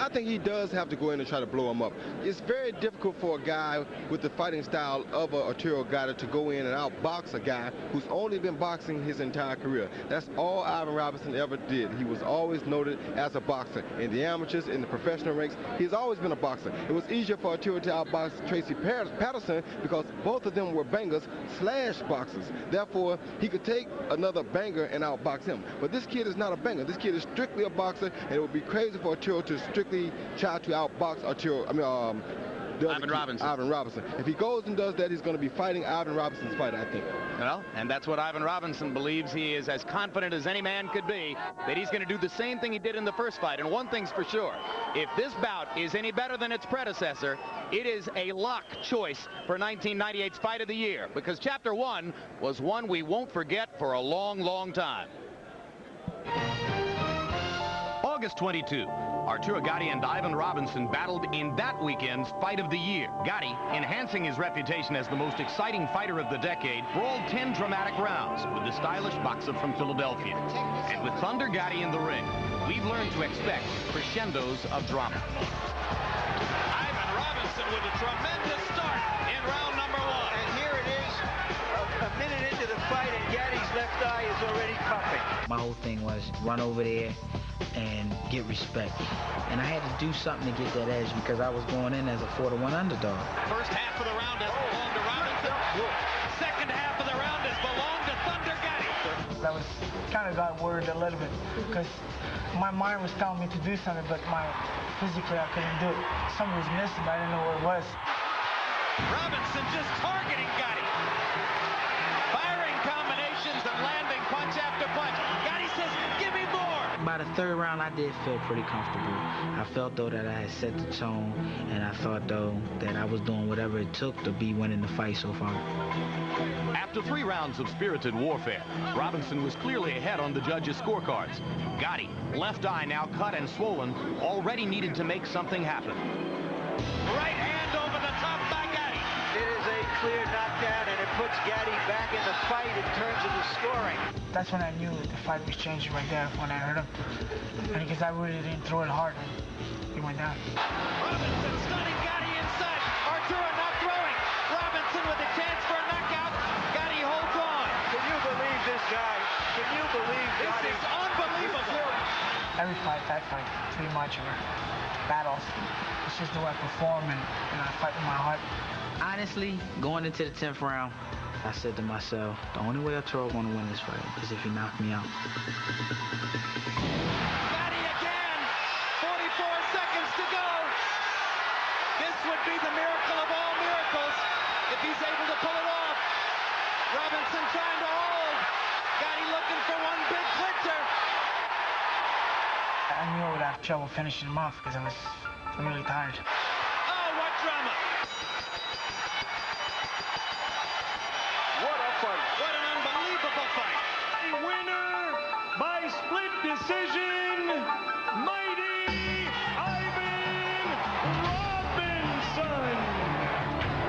I think he does have to go in and try to blow him up. It's very difficult for a guy with the fighting style of Arturo Gatti to go in and outbox a guy who's only been boxing his entire career. That's all Ivan Robinson ever did. He was always noted as a boxer. In the amateurs, in the professional ranks, he's always been a boxer. It was easier for Arturo to outbox Tracy Patterson because both of them were bangers slash boxers. Therefore, he could take another banger and outbox him. But this kid is not a banger. This kid is strictly a boxer, and it would be crazy for Arturo to strictly try to outbox Ivan Robinson. If he goes and does that, he's going to be fighting Ivan Robinson's fight, I think. Well, and that's what Ivan Robinson believes. He is as confident as any man could be that he's going to do the same thing he did in the first fight. And one thing's for sure, if this bout is any better than its predecessor, it is a lock choice for 1998's Fight of the Year, because Chapter 1 was one we won't forget for a long, long time. August 22, Arturo Gatti and Ivan Robinson battled in that weekend's Fight of the Year. Gatti, enhancing his reputation as the most exciting fighter of the decade, brawled 10 dramatic rounds with the stylish boxer from Philadelphia. And with Thunder Gatti in the ring, we've learned to expect crescendos of drama. Ivan Robinson with a tremendous start in round number 1. And here it is, a minute into the fight, and Gatti's left eye is already puffing. My whole thing was run over there and get respect. And I had to do something to get that edge because I was going in as a 4-1 underdog. First half of the round has belonged to Robinson. Second half of the round has belonged to Thunder Gatti. I was kind of got worried a little bit because my mind was telling me to do something, but physically I couldn't do it. Something was missing, but I didn't know what it was. Robinson just targeting Gatti. Firing combinations and landing punch after punch. Gatti says, give me more. By the third round, I did feel pretty comfortable. I felt, though, that I had set the tone, and I thought, though, that I was doing whatever it took to be winning the fight so far. After 3 rounds of spirited warfare, Robinson was clearly ahead on the judges' scorecards. Gatti, left eye now cut and swollen, already needed to make something happen. Right hand over the top by Gatti. It is a clear knockdown, and it puts Gatti back in the fight in terms of the scoring. That's when I knew that the fight was changing right there, when I heard him. And because I really didn't throw it hard, he went down. Robinson stunning Gatti inside. Arturo not throwing. Robinson with a chance for a knockout. Gatti holds on. Can you believe this guy? Can you believe Gatti? This is unbelievable. Every fight, that fight, pretty much, are battles. It's just the way I perform, and I fight with my heart. Honestly, going into the 10th round, I said to myself, the only way Arturo going to win this fight is if he knocks me out. Gatti again. 44 seconds to go. This would be the miracle of all miracles if he's able to pull it off. Robinson trying to hold. Gatti looking for one big clincher. I knew I would have trouble finishing him off because I was really tired. Oh, what drama. What a fight. What an unbelievable fight. Winner by split decision, mighty Ivan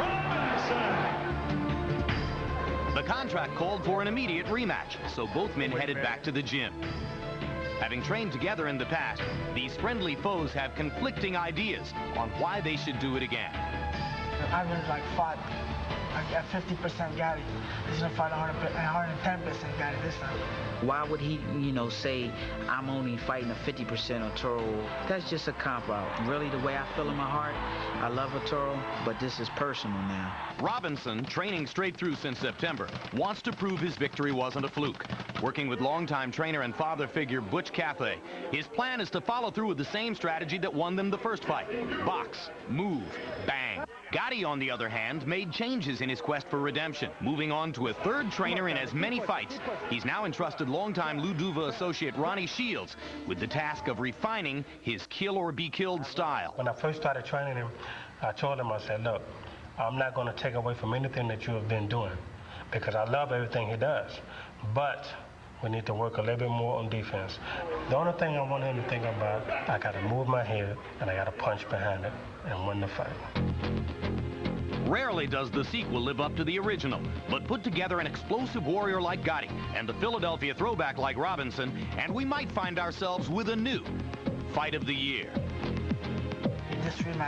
Robinson. The contract called for an immediate rematch, so both men headed back to the gym. Having trained together in the past, these friendly foes have conflicting ideas on why they should do it again. Ivan fought at 50% Gatti. He's gonna fight 110% Gatti this time. Why would he, say I'm only fighting a 50% Arturo? That's just a cop-out. Really, the way I feel in my heart, I love Arturo, but this is personal now. Robinson, training straight through since September, wants to prove his victory wasn't a fluke. Working with longtime trainer and father figure Butch Cathey, his plan is to follow through with the same strategy that won them the first fight. Box, move, bang. Gatti, on the other hand, made changes in his quest for redemption, moving on to a third trainer in as many fights. He's now entrusted longtime Lou Duva associate Ronnie Shields with the task of refining his kill-or-be-killed style. When I first started training him, I told him, I said, look, I'm not going to take away from anything that you have been doing because I love everything he does, but we need to work a little bit more on defense. The only thing I want him to think about, I got to move my head and I got to punch behind it and win the fight. Rarely does the sequel live up to the original, but put together an explosive warrior like Gatti and the Philadelphia throwback like Robinson, and we might find ourselves with a new Fight of the Year.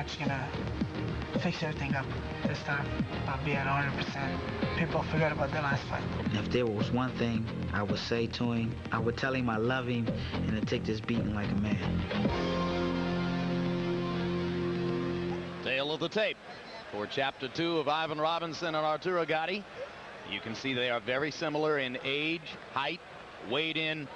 match, gonna fix everything up this time. I'll be at 100%. People forget about the last fight. If there was one thing I would say to him, I would tell him I love him and to take this beating like a man. Tale of the tape for Chapter 2 of Ivan Robinson and Arturo Gatti. You can see they are very similar in age, height, weighed in.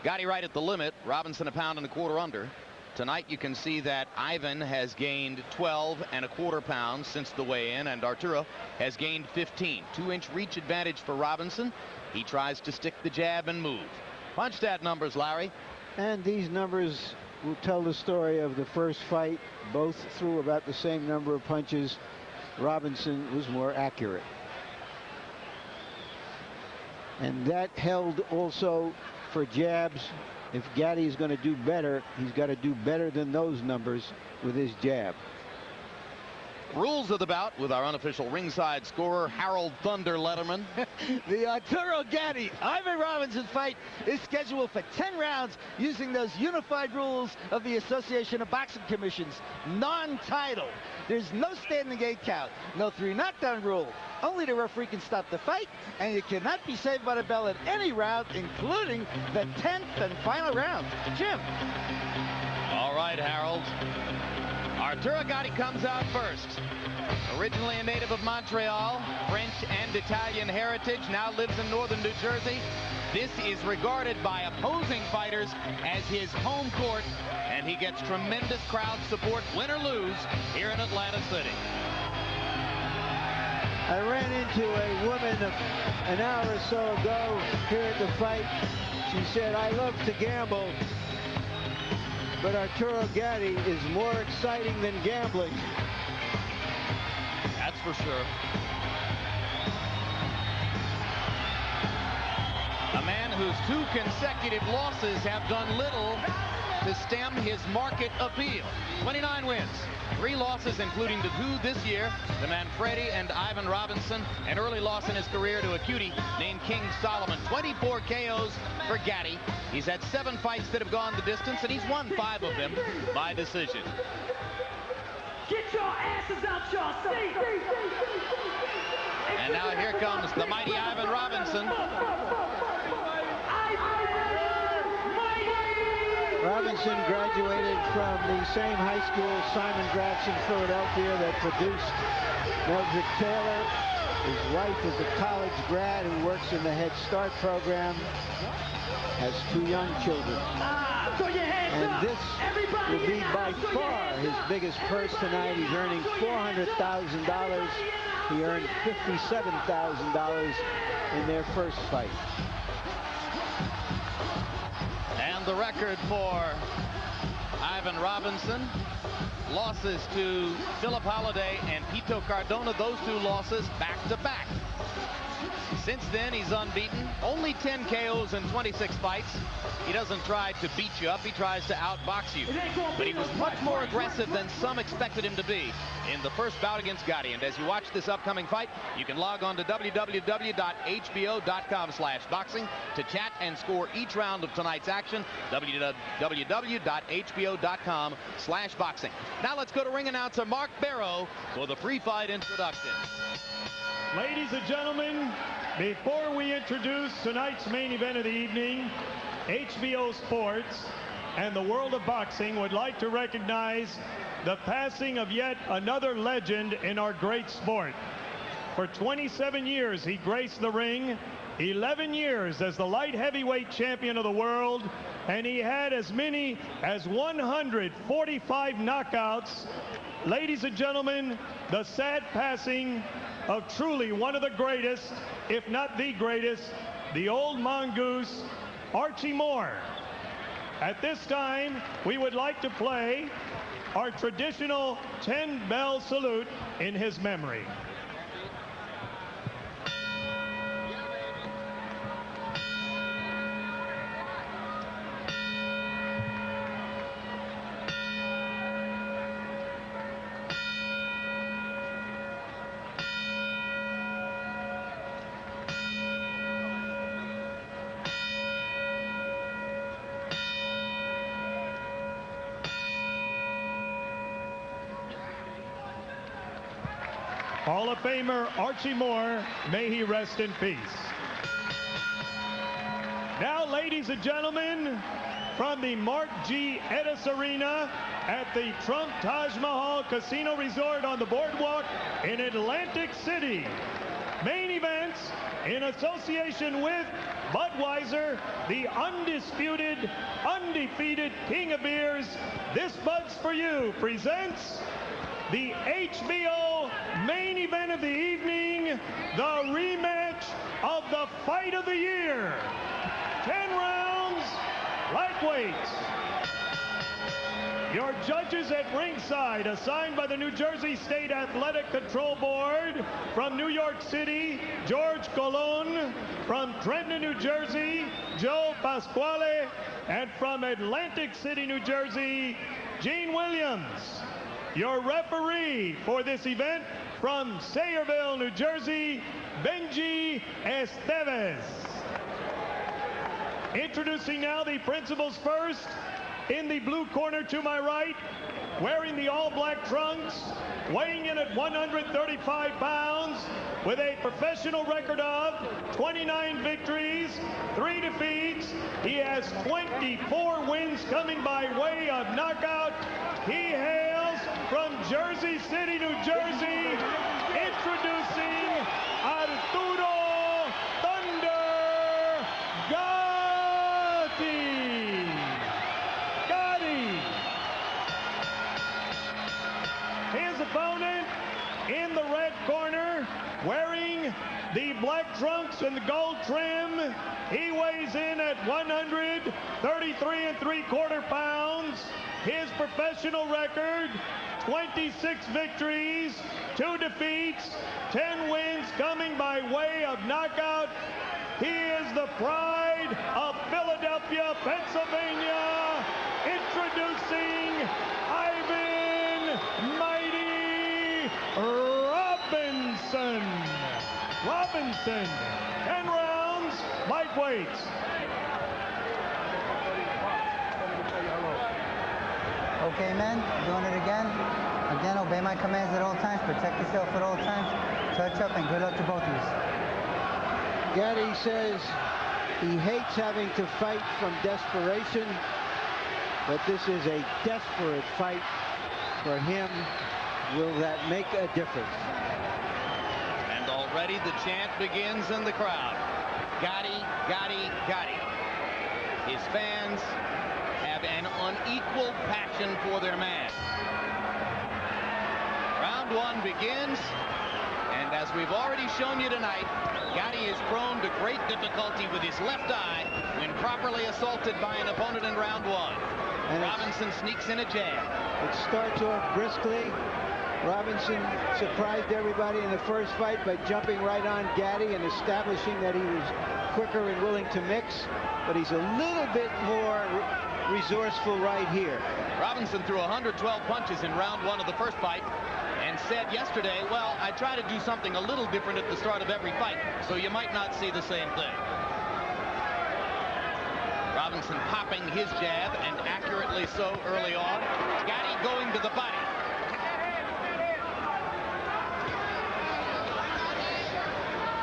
Gatti right at the limit, Robinson a pound and a quarter under. Tonight you can see that Ivan has gained 12 1/4 pounds since the weigh-in, and Arturo has gained 15. 2-inch reach advantage for Robinson. He tries to stick the jab and move. Punch stat numbers, Larry. And these numbers will tell the story of the first fight. Both threw about the same number of punches. Robinson was more accurate. And that held also for jabs. If Gatti is going to do better, he's got to do better than those numbers with his jab. Rules of the bout with our unofficial ringside scorer, Harold Thunder Letterman. The Arturo Gatti Ivan Robinson fight is scheduled for 10 rounds using those unified rules of the Association of Boxing Commissions. Non-title. There's no standing 8 count, no 3 knockdown rule. Only the referee can stop the fight, and you cannot be saved by the bell at any round, including the 10th and final round. Jim. All right, Harold. Arturo Gatti comes out first. Originally a native of Montreal, French and Italian heritage, now lives in northern New Jersey. This is regarded by opposing fighters as his home court, and he gets tremendous crowd support, win or lose, here in Atlantic City. I ran into a woman an hour or so ago here at the fight. She said, I love to gamble, but Arturo Gatti is more exciting than gambling. That's for sure. A man whose 2 consecutive losses have done little to stem his market appeal. 29 wins, 3 losses, including the 2 this year, the Manfredi and Ivan Robinson, an early loss in his career to a cutie named King Solomon. 24 KOs for Gatti. He's had 7 fights that have gone the distance, and he's won 5 of them by decision. Get your asses out your seat! And now here comes the mighty Ivan Robinson. Robinson graduated from the same high school, Simon Gratz in Philadelphia, that produced Mildred Taylor. His wife is a college grad who works in the Head Start program, has 2 young children. And this will be by far his biggest purse tonight. He's earning $400,000. He earned $57,000 in their first fight. And the record for Ivan Robinson, losses to Philip Holliday and Pito Cardona, those 2 losses back-to-back. Since then, he's unbeaten. Only 10 KOs in 26 fights. He doesn't try to beat you up. He tries to outbox you. But he was much more aggressive than some expected him to be in the first bout against Gatti. And as you watch this upcoming fight, you can log on to www.hbo.com/boxing to chat and score each round of tonight's action. www.hbo.com/boxing. Now let's go to ring announcer Mark Barrow for the pre-fight introduction. Ladies and gentlemen, before we introduce tonight's main event of the evening, HBO Sports and the world of boxing would like to recognize the passing of yet another legend in our great sport. For 27 years, he graced the ring, 11 years as the light heavyweight champion of the world, and he had as many as 145 knockouts. Ladies and gentlemen, the sad passing of truly one of the greatest, if not the greatest, the old mongoose, Archie Moore. At this time, we would like to play our traditional 10-bell salute in his memory. Hall of Famer Archie Moore, may he rest in peace. Now, ladies and gentlemen, from the Mark G. Edis Arena at the Trump Taj Mahal Casino Resort on the boardwalk in Atlantic City. Main events in association with Budweiser, the undisputed, undefeated king of beers. This Bud's for You presents the HBO main event of the evening, the rematch of the fight of the year. 10 rounds, lightweights. Your judges at ringside, assigned by the New Jersey State Athletic Control Board. From New York City, George Colon. From Trenton, New Jersey, Joe Pasquale. And from Atlantic City, New Jersey, Gene Williams. Your referee for this event, from Sayreville, New Jersey, Benji Esteves. Introducing now the principals first. In the blue corner to my right, wearing the all-black trunks, weighing in at 135 pounds, with a professional record of 29 victories, 3 defeats. He has 24 wins coming by way of knockout. He hails from Jersey City, New Jersey, introducing Arturo Thunder Gatti. His opponent in the red corner, wearing the black trunks and the gold trim. He weighs in at 133 3/4 pounds. His professional record, 26 victories, 2 defeats, 10 wins coming by way of knockout. He is the pride of Philadelphia, Pennsylvania, introducing Ivan Mighty Robinson. 10 rounds, lightweights. Okay, men, doing it again. Again, obey my commands at all times. Protect yourself at all times. Touch up and good luck to both of you. Gatti says he hates having to fight from desperation, but this is a desperate fight for him. Will that make a difference? And already the chant begins in the crowd. Gatti, Gatti, Gatti. His fans have an unequal passion for their man. Round 1 begins, and as we've already shown you tonight, Gatti is prone to great difficulty with his left eye when properly assaulted by an opponent in round 1. And Robinson sneaks in a jab. It starts off briskly. Robinson surprised everybody in the first fight by jumping right on Gatti and establishing that he was quicker and willing to mix, but he's a little bit more resourceful right here. Robinson threw 112 punches in round 1 of the first fight and said yesterday, well, I try to do something a little different at the start of every fight, so you might not see the same thing. Robinson popping his jab, and accurately so early on. Gatti going to the body.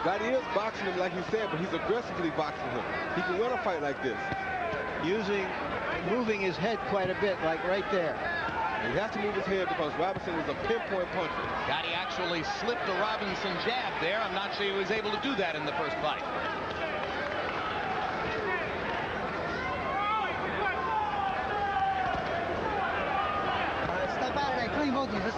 Gatti is boxing him like he said, but he's aggressively boxing him. He can win a fight like this. Moving his head quite a bit, like right there. He has to move his head because Robinson is a pinpoint puncher. Gatti actually slipped a Robinson jab there. I'm not sure he was able to do that in the first fight.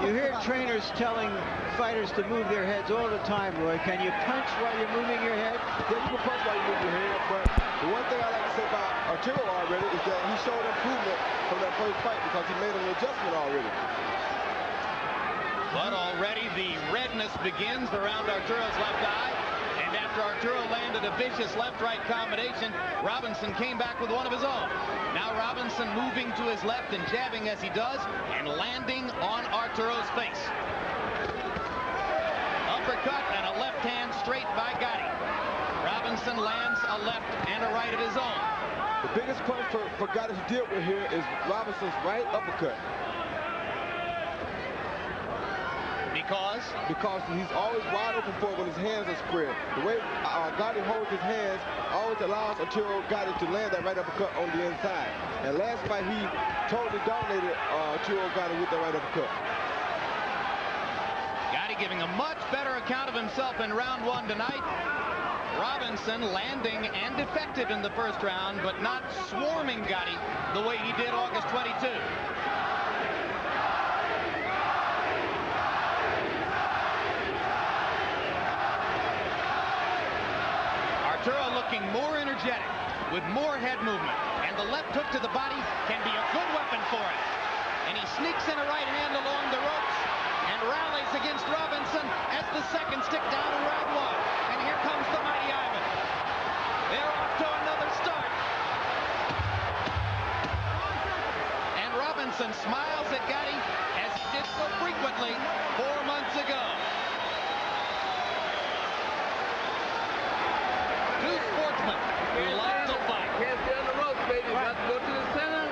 You hear trainers telling fighters to move their heads all the time, Roy. Can you punch while you're moving your head? Yeah, you can punch while you move your head, but the one thing I like to say about Arturo already is that he showed improvement from that first fight because he made an adjustment already. But already the redness begins around Arturo's left eye. And after Arturo landed a vicious left-right combination, Robinson came back with one of his own. Now Robinson moving to his left and jabbing as he does and landing on Arturo's face. Uppercut and a left hand straight by Gatti. Robinson lands a left and a right of his own. The biggest punch for Gatti to deal with here is Robinson's right uppercut. Because because he's always wide open for it when his hands are spread. The way Gatti holds his hands always allows Arturo Gatti to land that right uppercut on the inside. And last fight, he totally dominated Arturo Gatti with that right uppercut. Gatti giving a much better account of himself in round 1 tonight. Robinson landing and effective in the first round, but not swarming Gatti the way he did August 22. Arturo looking more energetic with more head movement, and the left hook to the body can be a good weapon for him. And he sneaks in a right hand along the ropes and rallies against Robinson as the second stick down in round 1. And here comes the mighty Ivan. They're off to another start. And Robinson smiles at Gatti as he did so frequently 4 months ago. Two sportsmen who love to fight. Can't stay on the ropes, baby. You got to go to the center.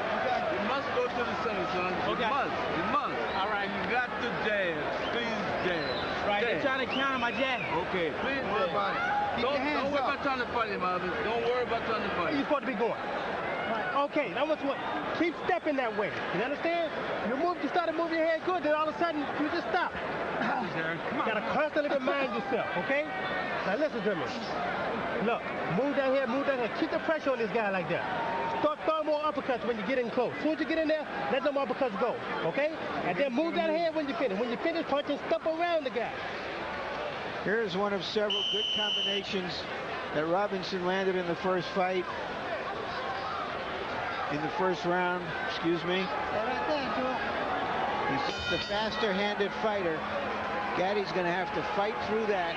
You must go to the center, son. You must. You must. All right. You got to jab. Please jab. Right. They're trying to counter my jab. Okay. Please worry about it. Don't worry about trying to fight him, Alvin. Don't worry about trying to fight him. You're supposed to be going. Right. Okay. Now what's what? Keep stepping that way. You understand? You started moving your head good, then all of a sudden you just stop. You gotta constantly remind yourself, okay? Now listen to me. Look, move down here, move down here. Keep the pressure on this guy like that. Start throwing more uppercuts when you get in close. As soon as you get in there, let them uppercuts go, okay? And then move that head when you finish. When you finish, punch and step around the guy. Here's one of several good combinations that Robinson landed in the first fight. In the first round, excuse me. He's just a faster-handed fighter. Gatti's going to have to fight through that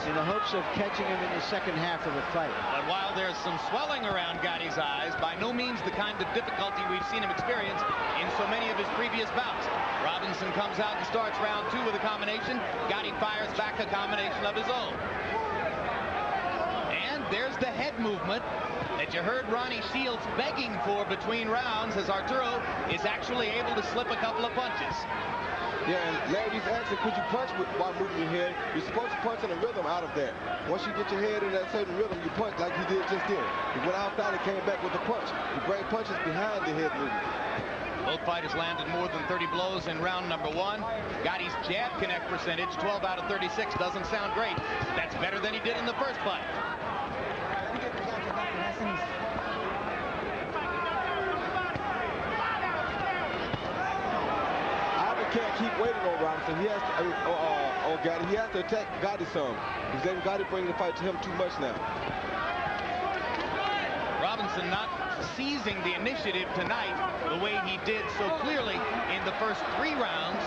in the hopes of catching him in the second half of the fight. But while there's some swelling around Gatti's eyes, by no means the kind of difficulty we've seen him experience in so many of his previous bouts. Robinson comes out and starts round 2 with a combination. Gatti fires back a combination of his own. And there's the head movement that you heard Ronnie Shields begging for between rounds, as Arturo is actually able to slip a couple of punches. Yeah, and Larry's asking, could you punch while moving your head? You're supposed to punch in a rhythm out of that. Once you get your head in that certain rhythm, you punch like he did just then. He went outside and came back with a punch. You bring punches behind the head movement. Both fighters landed more than 30 blows in round number 1. Gatti's jab connect percentage, 12 out of 36, doesn't sound great. That's better than he did in the first fight. Can't keep waiting on Robinson. He has to, on Gatti. He has to attack Gatti some. He's letting Gatti bring the fight to him too much now. Robinson not seizing the initiative tonight the way he did so clearly in the first 3 rounds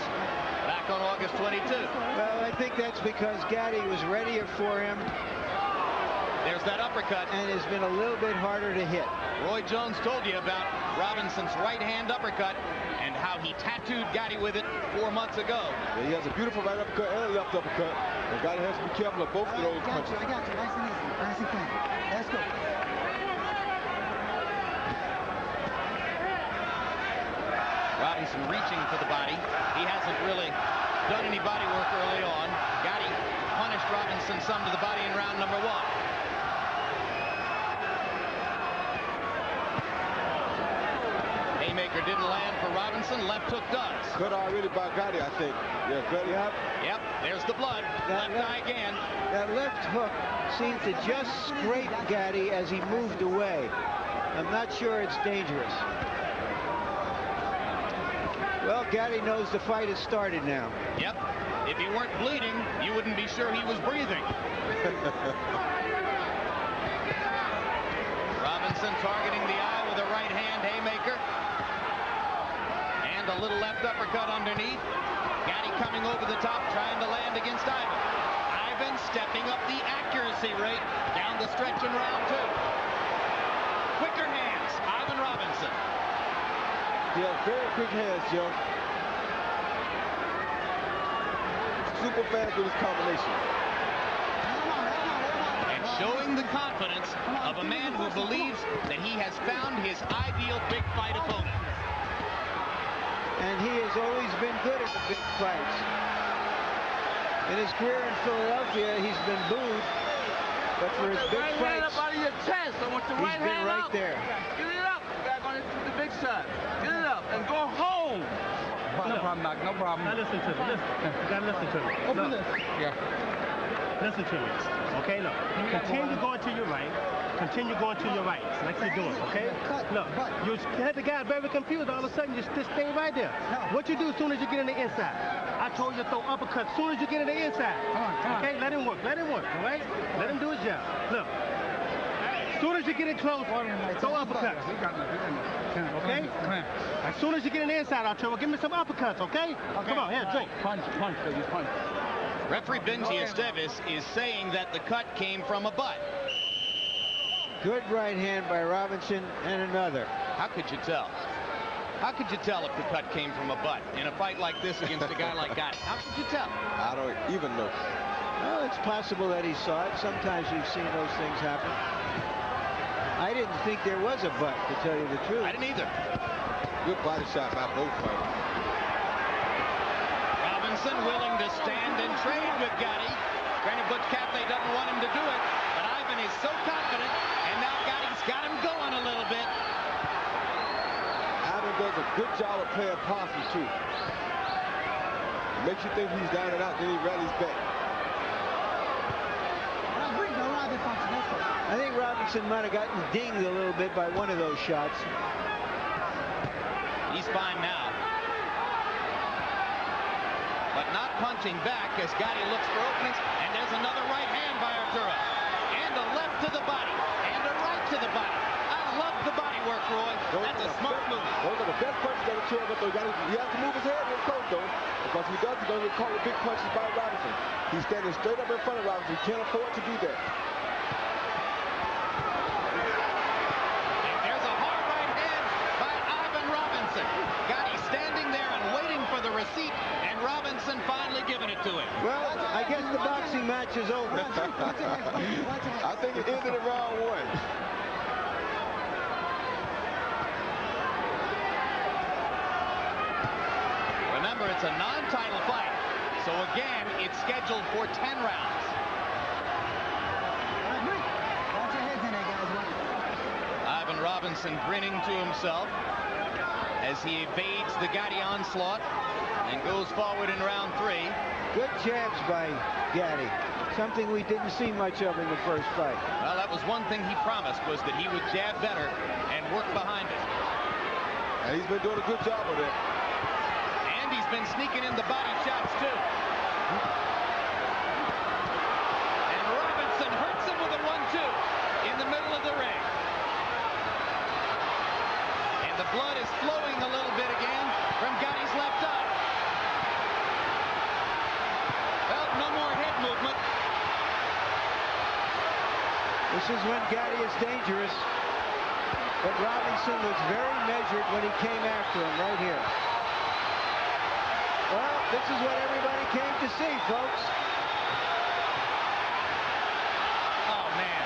back on August 22. Well, I think that's because Gatti was readier for him. There's that uppercut. And it's been a little bit harder to hit. Roy Jones told you about Robinson's right hand uppercut and how he tattooed Gatti with it 4 months ago. Yeah, he has a beautiful right uppercut and a left uppercut. And Gatti has to be careful of both of those punches. I got you. Nice and easy. Nice and clean. Let's go. Robinson reaching for the body. He hasn't really done any body work early on. Gatti punished Robinson some to the body in round number 1. Haymaker didn't land for Robinson. Left hook does. Good already by Gatti, I think. Yeah, good. Yep, there's the blood. Left eye again. That left hook seemed to just scrape Gatti as he moved away. I'm not sure it's dangerous. Well, Gatti knows the fight has started now. Yep. If he weren't bleeding, you wouldn't be sure he was breathing. Robinson targeting the eye with a right hand haymaker. And a little left uppercut underneath. Gatti coming over the top, trying to land against Ivan. Ivan stepping up the accuracy rate down the stretch in round 2. Quicker hands, Ivan Robinson. He has very quick hands, Joe. Super fast with his combination. And showing the confidence of a man who believes that he has found his ideal big fight opponent. And he has always been good at the big fights. In his career in Philadelphia, he's been booed, but for his big right hand fights, up out of your chest. I want the he's right been hand right up. there. Get it up. You got going to the big shot. Get it up and go home. No problem, Doc. No problem. Now listen to me. Listen. You gotta listen to me. Open this. Yeah. Listen to me. Okay, look. Continue going to your right. Continue going to your right, like you're doing, okay? Look, you had the guy very confused. All of a sudden, you just stay right there. What you do as soon as you get in the inside? I told you to throw uppercuts as soon as you get in the inside. Come on. Okay, let him work, all right? Let him do his job. Look, as soon as you get in close, throw uppercuts. Okay? As soon as you get in the inside, Arturo, give me some uppercuts, okay? Come on, here, drink. Punch, baby, punch. Referee Benji Esteves is saying that the cut came from a butt. Good right hand by Robinson and another. How could you tell? How could you tell if the cut came from a butt in a fight like this against a guy like Gatti? How could you tell? I don't even know. Well, it's possible that he saw it. Sometimes we've seen those things happen. I didn't think there was a butt, to tell you the truth. I didn't either. Good body shot by both fighters. Robinson willing to stand and trade with Gatti. Trainer Butch Caffey doesn't want him to do it, but Ivan is so confident, and now Gatti's got him going a little bit. Ivan does a good job of playing possum, too. Makes you think he's down and out, then he rallies back. I think Robinson might have gotten dinged a little bit by one of those shots. He's fine now. But not punching back as Gatti looks for openings, and there's another right hand by Arturo. And a left to the body, and a right to the body. I love the body work, Roy. That's a smart move. Those are the best punches that Arturo, but he has to move his head real close, though, because if he does, he's going to get caught with big punches by Robinson. He's standing straight up in front of Robinson. He can't afford to do that. And there's a hard right hand by Ivan Robinson. Gatti standing there and waiting for the receipt, and Robinson finally giving it to him. Well, I guess the boxing match is over. I think it ended in round one. Remember, it's a non-title fight, so again, it's scheduled for 10 rounds. Ivan Robinson grinning to himself as he evades the Gatti onslaught and goes forward in round 3. Good jabs by Gatti. Something we didn't see much of in the first fight. Well, that was one thing he promised, was that he would jab better and work behind it. And he's been doing a good job of that. And he's been sneaking in the body shots, too. And Robinson hurts him with a 1-2 in the middle of the ring. And the blood is flowing a little bit again from Gatti's left eye. Well, no more head movement. This is when Gatti is dangerous. But Robinson was very measured when he came after him right here. Well, this is what everybody came to see, folks. Oh, man.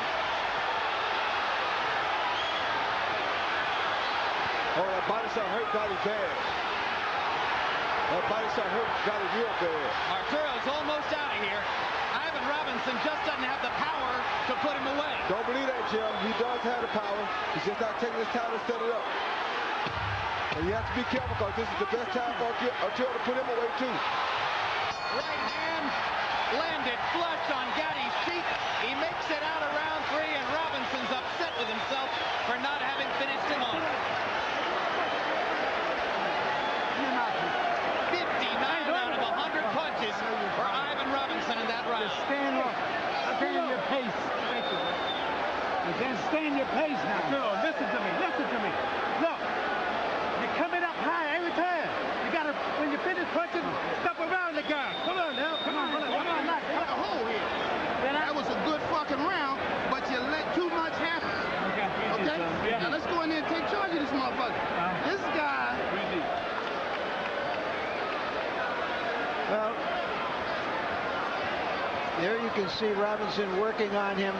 Oh, that body shot hurt Gatti bad. That body shot hurt Gatti real bad. Arturo's almost out of here. Ivan Robinson just doesn't have the power to put him away. Don't believe that, Jim. He does have the power. He's just not taking his time to set it up. And you have to be careful, because this is the best time for Arturo to put him away, too. Right hand landed flush on Gatti's cheek. He makes it out of round 3, and Robinson's upset with himself for not having finished him off. 59 out of 100 punches for Ivan Robinson in that round. Just stand up. Stay in your pace. Thank you. You can't stay in your pace now. No, listen to me. Listen to me. Look, you're coming up high every time. You got to, when you finish punching, step around the guy. Come on now. Come on. Got a hole here. That was a good fucking round, but you let too much happen. Okay? Now let's go in there and take charge of this motherfucker. This guy. Well, there you can see Robinson working on him.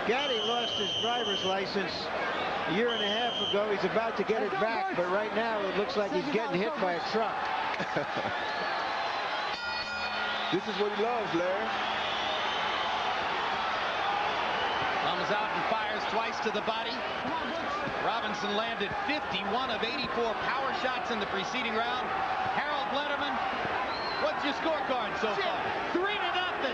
Gatti lost his driver's license a year and a half ago. He's about to get it back, but right now it looks like he's getting hit by a truck. This is what he loves, Larry. Comes out and fires twice to the body. Robinson landed 51 of 84 power shots in the preceding round. Harold Letterman, what's your scorecard so far? 3-0, 30-27.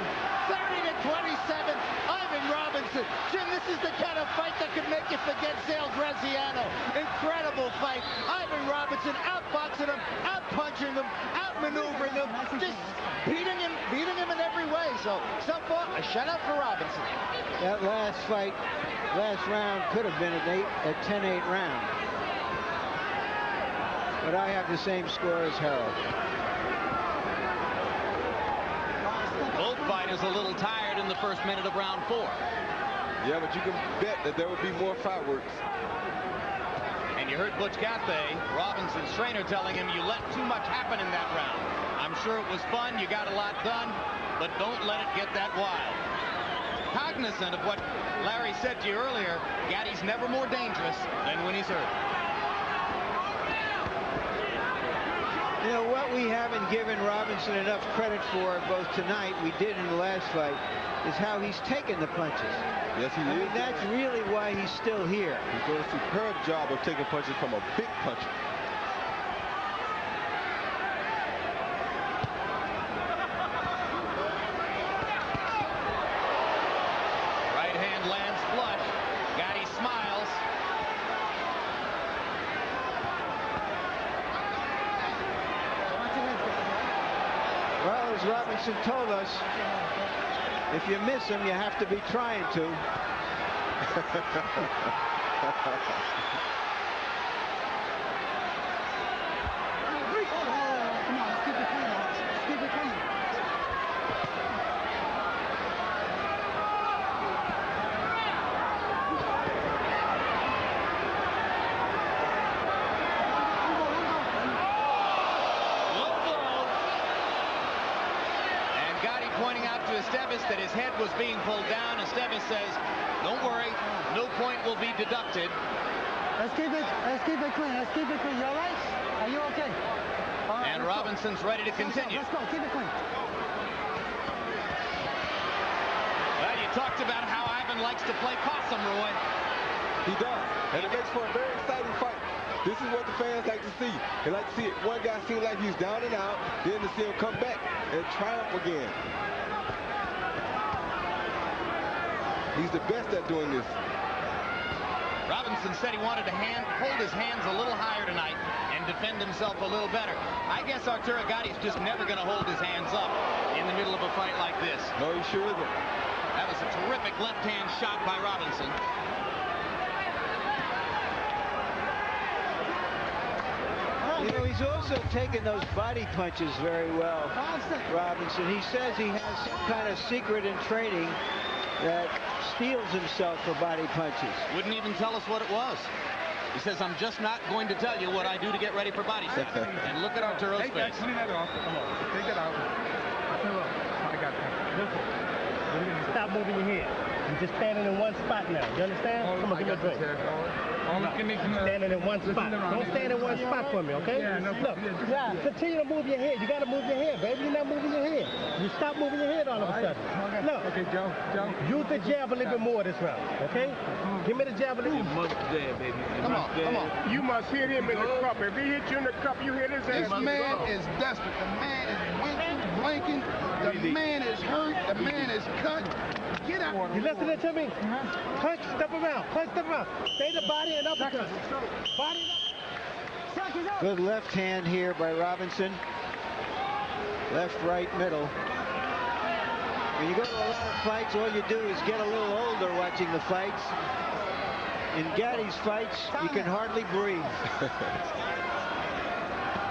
Ivan Robinson. Jim, this is the kind of fight that could make you forget Sal Graziano. Incredible fight. Ivan Robinson outboxing him, outpunching him, outmaneuvering him, just beating him in every way. So far, a shutout for Robinson. That last fight, last round could have been a 10-8 round. But I have the same score as Harold. Both fighters a little tired in the first minute of round 4. Yeah, but you can bet that there will be more fireworks. And you heard Butch Gatti, Robinson's trainer, telling him you let too much happen in that round. I'm sure it was fun, you got a lot done, but don't let it get that wild. Cognizant of what Larry said to you earlier, Gatti's never more dangerous than when he's hurt. You know, what we haven't given Robinson enough credit for, both tonight, we did in the last fight, is how he's taken the punches. Yes, he is. I mean, that's really why he's still here. He's doing a superb job of taking punches from a big puncher. Right hand lands flush. Gatti smiles. Well, as Robinson told us, if you miss him, you have to be trying to. Pointing out to Esteves that his head was being pulled down. Esteves says, don't worry, no point will be deducted. Let's keep it clean. Let's keep it clean. You all right? Are you okay? All right, and Robinson's ready to continue. Let's go. Keep it clean. Well, you talked about how Ivan likes to play possum, Roy. He does, and it makes for a very exciting fight. This is what the fans like to see. They like to see it. One guy seems like he's down and out, then to see him come back and triumph again. He's the best at doing this. Robinson said he wanted to hold his hands a little higher tonight and defend himself a little better. I guess Arturo Gatti's just never going to hold his hands up in the middle of a fight like this. No, he sure isn't. That was a terrific left-hand shot by Robinson. You know, he's also taken those body punches very well, Robinson. He says he has some kind of secret in training that steels himself for body punches. Wouldn't even tell us what it was. He says, I'm just not going to tell you what I do to get ready for body shots. And look at Arturo's face. Clean that off. Come on. Take that out. I got that. Listen. Stop moving your head. You're just standing in one spot now. You understand? Come on, give me a break. Standing in one spot. Don't stand in one spot for me, okay? Yeah, no, look, continue to move your head. You got to move your head, baby. You're not moving your head. You stop moving your head all of a sudden. Look. Okay, Joe. Use the jab a little bit more this round, okay? Give me the jab a little bit. You must jab, baby. Come on. You must hit him in the cup. If he hit you in the cup, you hit his ass. This man is desperate. The man is winking, blinking. The man is hurt. The man is cut. Get out. You listening to me? Punch, step around. Punch, step around. Stay the body and uppercut. Body and up. Good left hand here by Robinson. Left, right, middle. When you go to a lot of fights, all you do is get a little older watching the fights. In Gatti's fights, you can hardly breathe.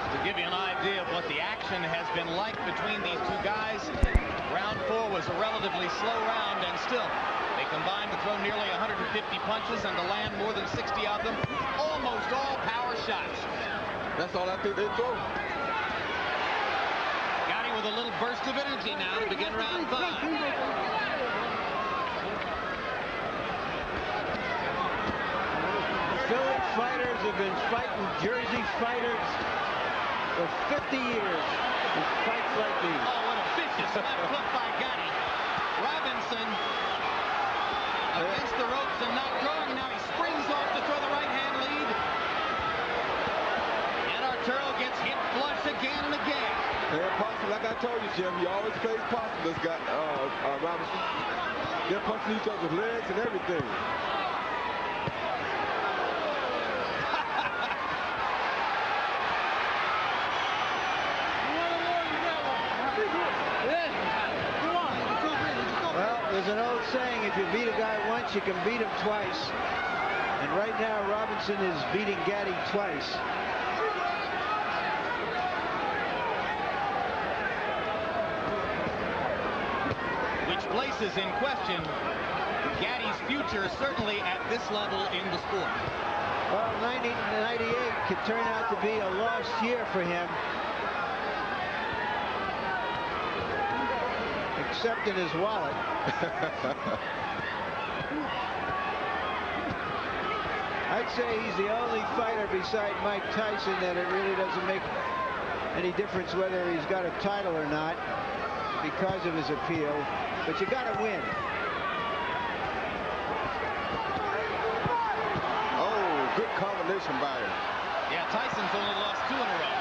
To give you an idea of what the action has been like between these two guys, round 4 was a relatively slow round, and still they combined to throw nearly 150 punches and to land more than 60 of them, almost all power shots. That's all I think they throw. Gatti with a little burst of energy now to begin round 5. Philly fighters have been fighting Jersey fighters for 50 years in fights like these. Oh, what a vicious left hook by Gatti. Robinson against the ropes and not drawing. Now he springs off to throw the right-hand lead. And Arturo gets hit flush again and again. Yeah, Possum, like I told you, Jim, he always plays Possum, this guy, Robinson. They're punching each other's legs and everything. Well, there's an old saying, if you beat a guy once, you can beat him twice. And right now, Robinson is beating Gatti twice. Places in question Gatti's future, certainly at this level in the sport. Well, 1998 could turn out to be a lost year for him, except in his wallet. I'd say he's the only fighter beside Mike Tyson that it really doesn't make any difference whether he's got a title or not because of his appeal. But you got to win. Oh, good combination by him. Yeah, Tyson's only lost 2 in a row.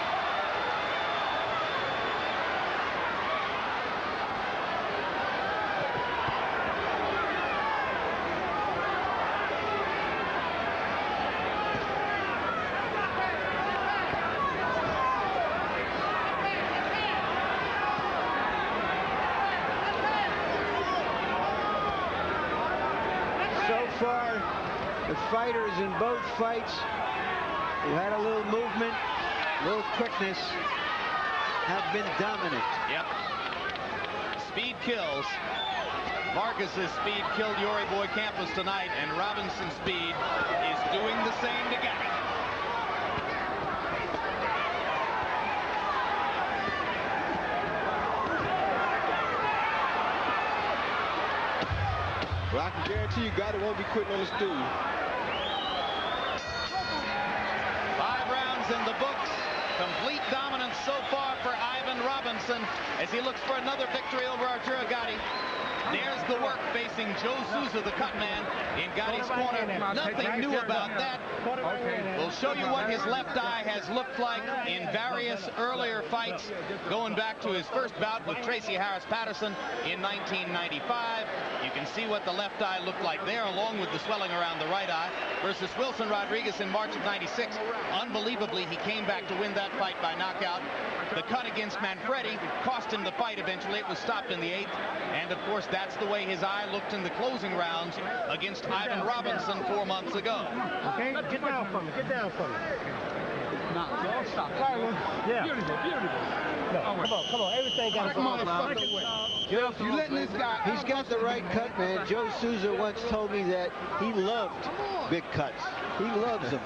Far, the fighters in both fights who had a little movement, a little quickness, have been dominant. Yep. Speed kills. Marcus's speed killed Yori Boy Campos tonight, and Robinson's speed is doing the same to Gatti. Well, I can guarantee you Gatti won't be quitting on the stool. 5 rounds in the books. Complete dominance so far for Ivan Robinson as he looks for another victory over Arturo Gatti. There's the work facing Joe Souza, the cut man, in Gatti's corner. Nothing new about that. We'll show you what his left eye has looked like in various earlier fights, going back to his first bout with Tracy Harris Patterson in 1995. You can see what the left eye looked like there, along with the swelling around the right eye, versus Wilson Rodriguez in March of '96. Unbelievably, he came back to win that fight by knockout. The cut against Manfredi cost him the fight eventually. It was stopped in the 8th. And, of course, that's the way his eye looked in the closing rounds against Ivan Robinson 4 months ago. Okay, get down from me. Get down from me. No, don't stop it. Yeah. Beautiful, beautiful. No, come on. Everything got to go on. Joe, you letting this guy... He's got the right cut, man. Joe Souza once told me that he loved big cuts. He loves them.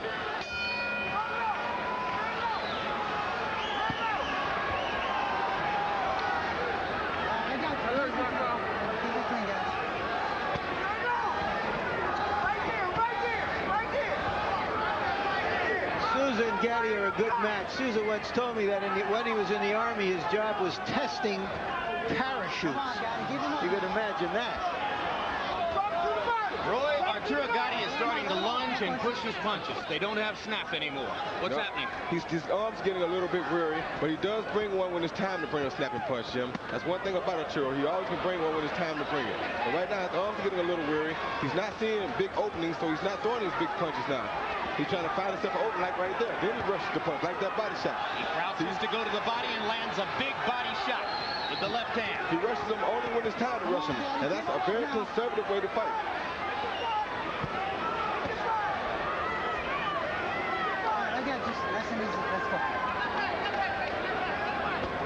Souza and Gatti are a good match. Souza once told me that when he was in the Army, his job was testing parachutes. You can imagine that. Roy, Arturo Gatti is starting to lunge and push his punches. They don't have snap anymore. What's happening? His arm's getting a little bit weary, but he does bring one when it's time to bring a snapping punch, Jim. That's one thing about Arturo. He always can bring one when it's time to bring it. But right now, his arms are getting a little weary. He's not seeing big openings, so he's not throwing his big punches now. He's trying to find himself an opening like right there. Then he rushes the punch, like that body shot. He crouches to go to the body and lands a big body shot with the left hand. He rushes him only when it's time to rush him, and that's a very conservative way to fight.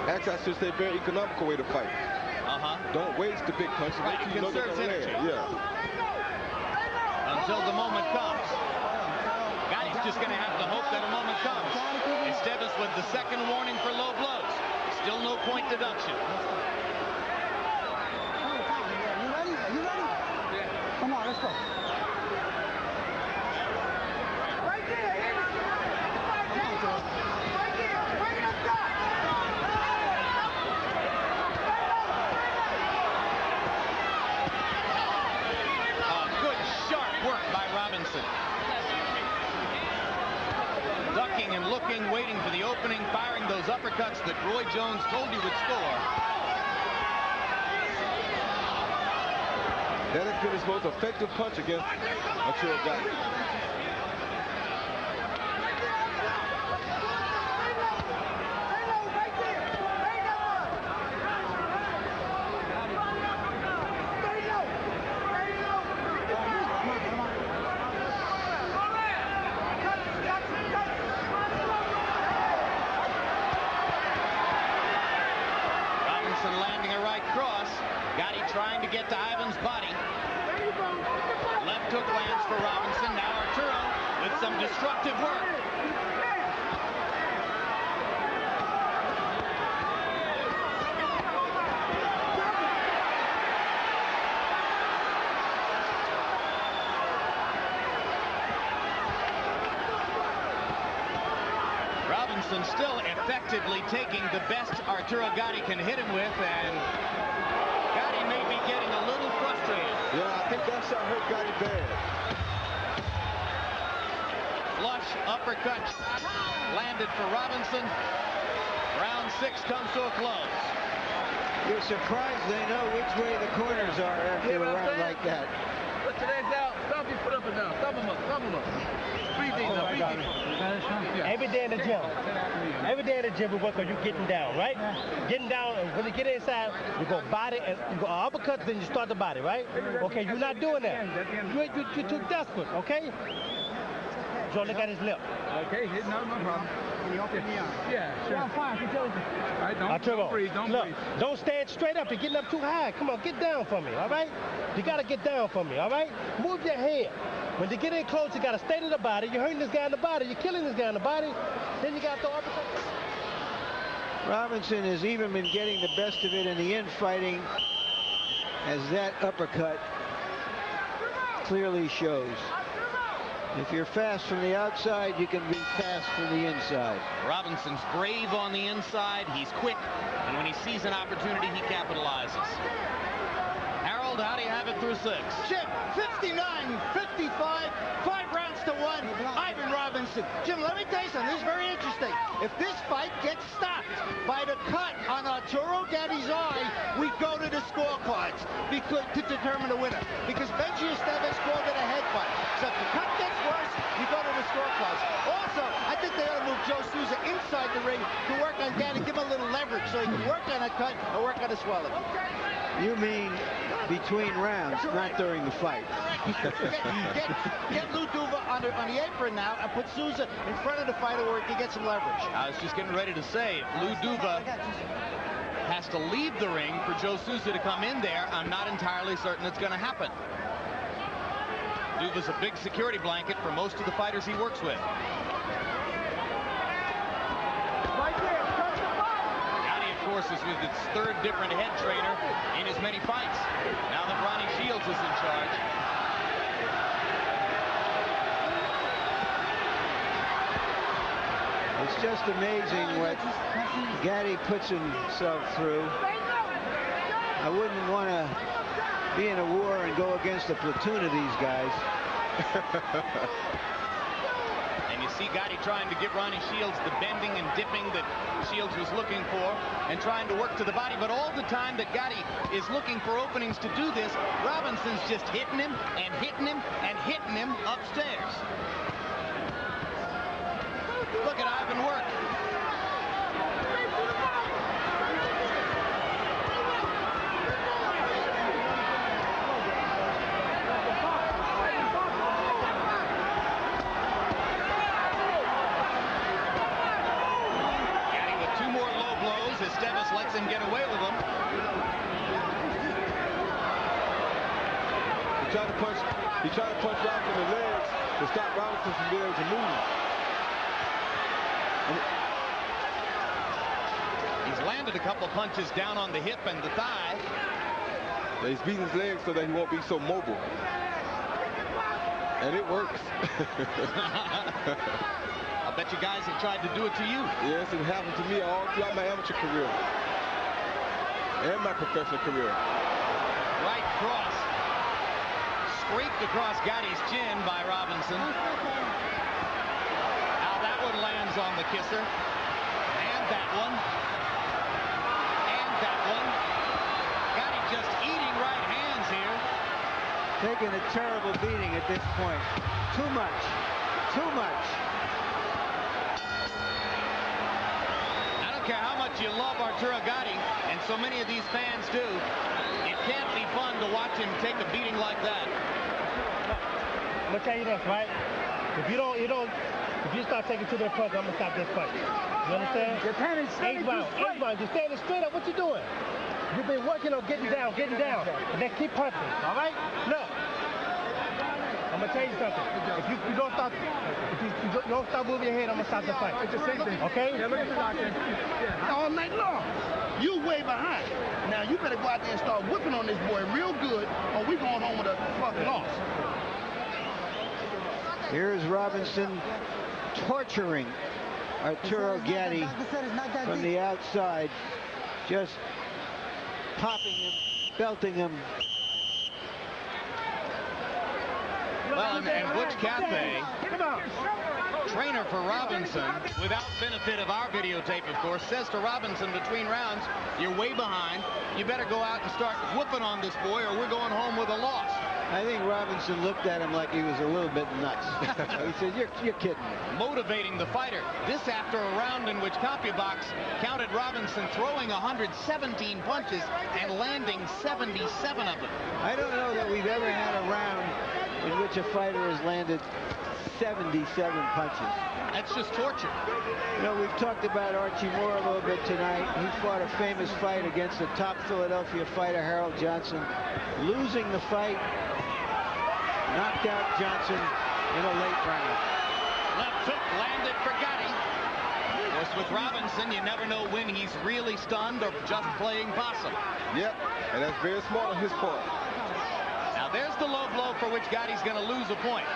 Actually, I should say very economical way to fight. Don't waste the big punches. Right, it conserves energy. Yeah. Until the moment comes. Gatti's just going to have to hope that a moment comes. Esteves with the second warning for low blows. Still no point deduction. You ready? You ready? Yeah. Come on, let's go. Right there. Right there. Bring it up top. those uppercuts that Roy Jones told you would score. That has been his most effective punch against Arturo Gatti. Landing a right cross. Gatti trying to get to Ivan's body. Left hook lands for Robinson. Now Arturo with some destructive work. Robinson still effectively taking the best Arturo Gatti can hit him with, and Gatti may be getting a little frustrated. Yeah, I think that shot hurt Gatti bad. Flush uppercut landed for Robinson. Round 6 comes to a close. You're surprised they know which way the corners are after a round like that. Put your legs out. Stop your foot up and down. Stop them up. Stop them up. Breathe in. Breathe in. Every day in the gym. Every day in the gym we work on you getting down, right? Getting down, and when you get inside, you go body and you go uppercut, then you start the body, right? Okay, you're not doing that. You're too desperate, okay? Joe, look at his lip. Okay, no problem. Can you open the arm? Yeah, sure. Yeah, fine. I can tell you. All right, don't breathe. Don't look, breathe. Don't stand straight up. You're getting up too high. Come on, get down for me, all right? You got to get down for me, all right? Move your head. When you get in close, you got to stay to the body. You're hurting this guy in the body. You're killing this guy in the body. Then you got to uppercut. Robinson has even been getting the best of it in the infighting, as that uppercut clearly shows. If you're fast from the outside, you can be fast from the inside. Robinson's brave on the inside. He's quick, and when he sees an opportunity, he capitalizes. Harold, how do you have it through 6? Jim, 59-55, 5 rounds to 1. Ivan Robinson. Jim, let me tell you something. This is very interesting. If this fight gets stopped by the cut on Arturo Gatti's eye, we go to the scorecards to determine the winner. Because Benji Esteves called it a headbutt. So if the cut gets worse, we go to the scorecards. Also, I think they ought to move Joe Souza inside the ring to work on Gatti, give him a little leverage so he can work on a cut or work on a swelling. You mean between rounds, not during the fight. Get Lou Duva on the apron now and put Souza in front of the fighter where he can get some leverage. I was just getting ready to say, if Lou Duva has to leave the ring for Joe Souza to come in there, I'm not entirely certain it's going to happen. Duva's a big security blanket for most of the fighters he works with. Gatti, of course, is with its 3rd different head trainer in as many fights, now that Ronnie Shields is in charge. It's just amazing what Gatti puts himself through. I wouldn't want to be in a war and go against a platoon of these guys. And you see Gatti trying to give Ronnie Shields the bending and dipping that Shields was looking for, and trying to work to the body. But all the time that Gatti is looking for openings to do this, Robinson's just hitting him and hitting him and hitting him upstairs. Look at Ivan work. Esteves lets him get away with them. He tried to punch Robinson in the legs to stop Robinson from being able to move. He's landed a couple punches down on the hip and the thigh. Yeah, he's beating his legs so that he won't be so mobile. And it works. I bet you guys have tried to do it to you. Yes, it happened to me all throughout my amateur career and my professional career. Right cross. Scraped across Gatti's chin by Robinson. Now that one lands on the kisser. And that one. And that one. Gatti just eating right hands here. Taking a terrible beating at this point. Too much. Too much. I don't care how much you love Arturo Gatti, and so many of these fans do, it can't be fun to watch him take a beating like that. I'm gonna tell you this, right? If you start taking too many punches, I'm gonna stop this fight. You understand? Eight rounds. Just standing straight up. What you doing? You've been working on getting down, and then keep punching. All right? Look, I'm gonna tell you something. If you don't stop moving your head, I'm gonna stop the fight. It's the same thing. Okay? Yeah, look at the doctor. All night long. You way behind. Now you better go out there and start whipping on this boy real good, or we going home with a fucking loss. Here's Robinson torturing Arturo Gatti from the outside, just popping him, belting him. Well, and Butch Cafe, trainer for Robinson, without benefit of our videotape, of course, says to Robinson between rounds, you're way behind. You better go out and start whooping on this boy or we're going home with a loss. I think Robinson looked at him like he was a little bit nuts. He said, you're kidding me. Motivating the fighter. This after a round in which CompuBox counted Robinson throwing 117 punches and landing 77 of them. I don't know that we've ever had a round in which a fighter has landed 77 punches. That's just torture. You know, we've talked about Archie Moore a little bit tonight. He fought a famous fight against the top Philadelphia fighter, Harold Johnson, losing the fight, knocked out Johnson in a late round. Left hook landed for Gatti. Of course, with Robinson, you never know when he's really stunned or just playing possum. Yep, and that's very smart on his part. Now there's the low blow for which Gatti's going to lose a point.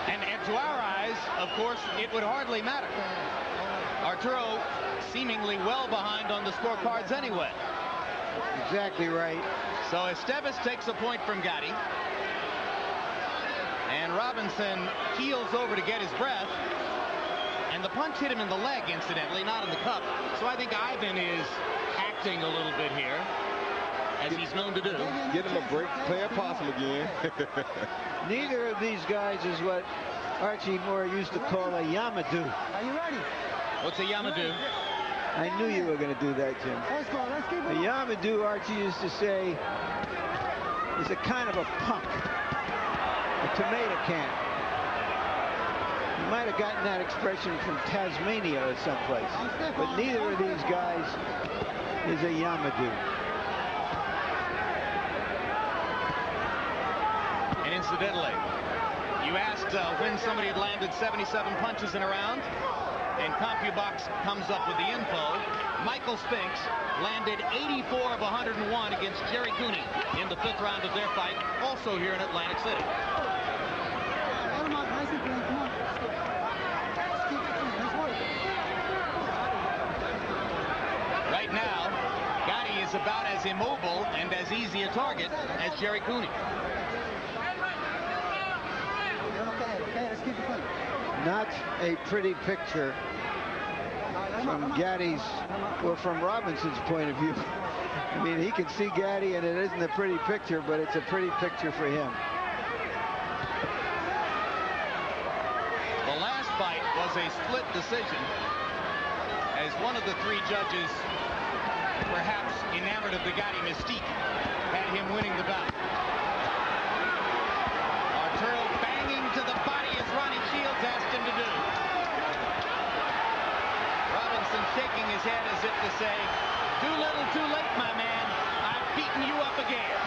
And to our eyes, of course, it would hardly matter. Arturo seemingly well behind on the scorecards anyway. Exactly right. So Esteves takes a point from Gatti. And Robinson keels over to get his breath. And the punch hit him in the leg, incidentally, not in the cup. So I think Ivan is acting a little bit here, as he's known to do. Get him a break, play a possum again. Neither of these guys is what Archie Moore used to call a Yamadou. Are you ready? What's a Yamadou? I knew you were going to do that, Jim. Let's go. Let's keep it. A Yamadou, Archie used to say, is a kind of a punk, a tomato can. You might have gotten that expression from Tasmania or someplace. But neither of these guys is a Yamadou. And incidentally, you asked when somebody had landed 77 punches in a round, and CompuBox comes up with the info. Michael Spinks landed 84 of 101 against Jerry Cooney in the 5th round of their fight, also here in Atlantic City. Right now, Gatti is about as immobile and as easy a target as Jerry Cooney. Not a pretty picture from Gatti's, or from Robinson's point of view. I mean, he can see Gatti, and it isn't a pretty picture, but it's a pretty picture for him. The last fight was a split decision, as one of the 3 judges, perhaps enamored of the Gatti mystique, had him winning the bout. Arturo banging to the body as Ronnie Shields asked him to do. Robinson shaking his head as if to say, too little, too late, my man. I've beaten you up again.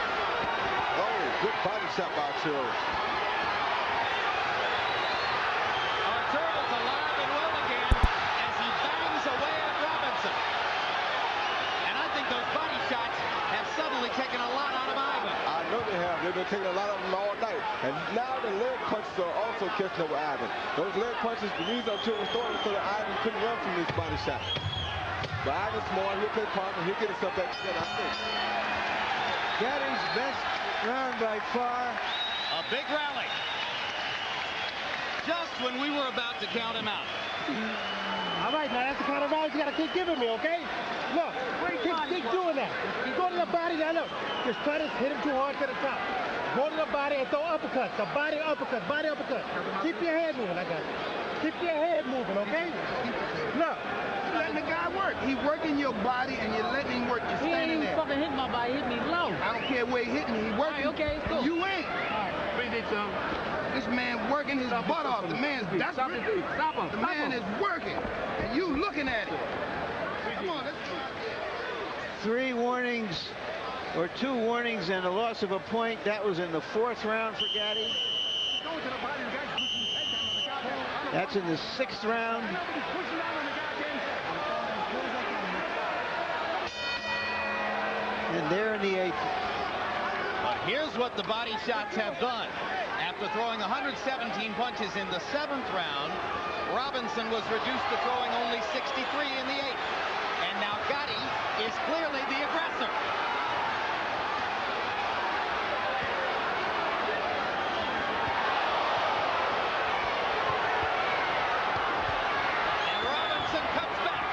Oh, good body shot by Arturo. Arturo's alive and well again as he bangs away at Robinson. And I think those body shots have suddenly taken a lot out of Ivan. I know they have. They've been taking a lot of them all night. And now the leg punches are also catching up with Ivan. Those leg punches, the reason Arturo was throwing so that Ivan couldn't run from these body shots. But Ivan's smart. He'll play possum. He'll get himself back together, I think. Gatti's best round by far. A big rally. just when we were about to count him out. All right, now that's the kind of rounds you got to keep giving me, okay? Look, keep doing that. You go to the body, now look. Just try to hit him too hard to the top. Go to the body and throw uppercuts. The body uppercut, body uppercut. Keep your head moving, I got you. Keep your head moving, okay? Look. You're letting the guy work. He's working your body and you're letting him work. You're standing there. He ain't fucking hitting my body. He hit me low. I don't care where he hitting me. He's working. All right, okay, cool. You ain't. All right. Appreciate you. This man working his butt off. The man's desperate. Stop him. The man is working. And you looking at it. Come on, let's go out there. 3 warnings, or 2 warnings and a loss of a point. That was in the 4th round for Gatti. That's in the 6th round. And there in the 8th. But here's what the body shots have done. After throwing 117 punches in the 7th round, Robinson was reduced to throwing only 63 in the 8th. And now Gatti is clearly the aggressor. And Robinson comes back.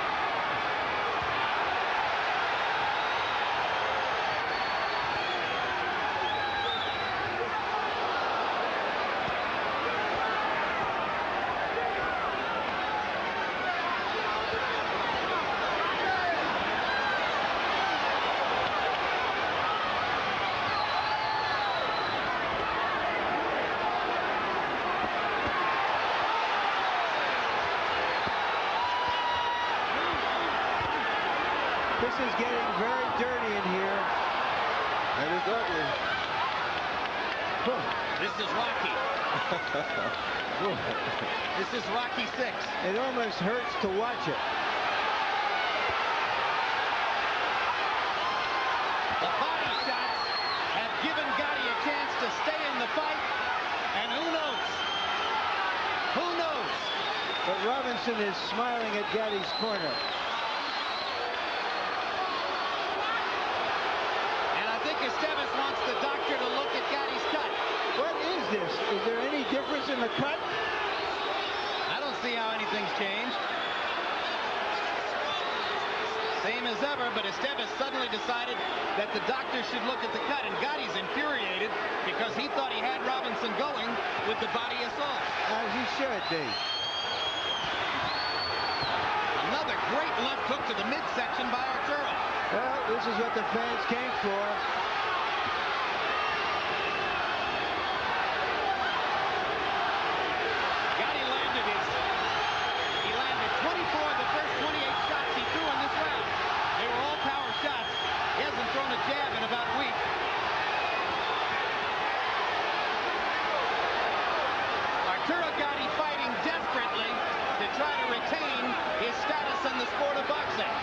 This is getting very dirty in here. And it's ugly. This is Rocky. This is Rocky 6. It almost hurts to watch it. The body shots have given Gatti a chance to stay in the fight. And who knows? Who knows? But Robinson is smiling at Gatti's corner. Estevez wants the doctor to look at Gatti's cut. What is this? Is there any difference in the cut? I don't see how anything's changed. Same as ever, but Estevez suddenly decided that the doctor should look at the cut, and Gatti's infuriated because he thought he had Robinson going with the body assault. As he should be. Another great left hook to the midsection by Arturo. Well, this is what the fans came for. Gatti landed 24 of the first 28 shots he threw in this round. They were all power shots. He hasn't thrown a jab in about a week. Arturo Gatti fighting desperately to try to retain his status in the sport of boxing.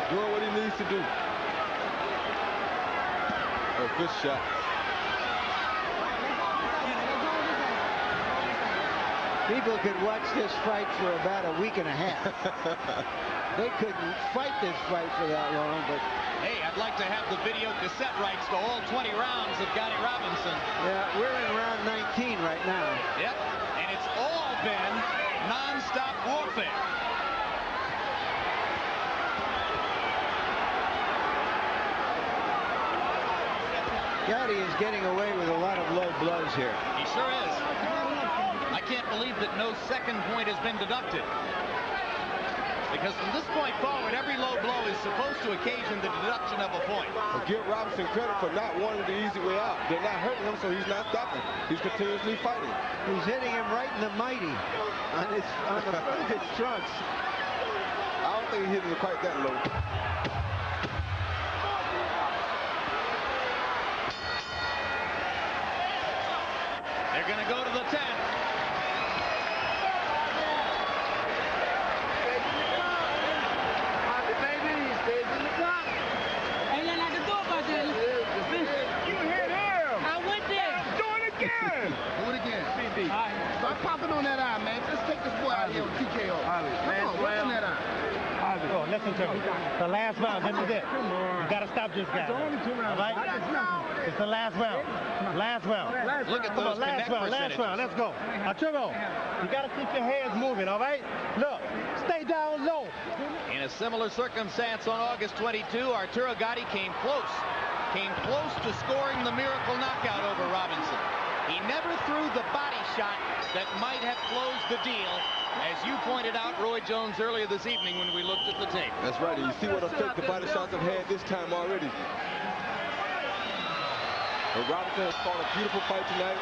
Doing what he needs to do. A good shot. People could watch this fight for about a week and a half. They couldn't fight this fight for that long, but... Hey, I'd like to have the video cassette rights to all 20 rounds of Gatti Robinson. Yeah, we're in round 19 right now. Yep, and it's all been non-stop warfare. Gatti is getting away with a lot of low blows here. He sure is. I can't believe that no second point has been deducted. Because from this point forward, every low blow is supposed to occasion the deduction of a point. Well, give Robinson credit for not wanting the easy way out. They're not hurting him, so he's not stopping. He's continuously fighting. He's hitting him right in the mighty on the front of his trunks. I don't think he hit him quite that low. They're going to go to the 10th. Popping on that eye, man. Let's take this boy out of here with TKO. Man, work on that eye. Oh, listen to me. The last round, this is it. You got to stop this guy. All right? It's the last round. Last round. Look at Come those on, last round, let's go. Arturo, you got to keep your hands moving, all right? Look, stay down low. In a similar circumstance on August 22, Arturo Gatti came close to scoring the miracle knockout over Robinson. He never threw the body shot that might have closed the deal, as you pointed out, Roy Jones, earlier this evening when we looked at the tape. That's right. And you see what effect the body shots have had this time already. But Robinson has fought a beautiful fight tonight.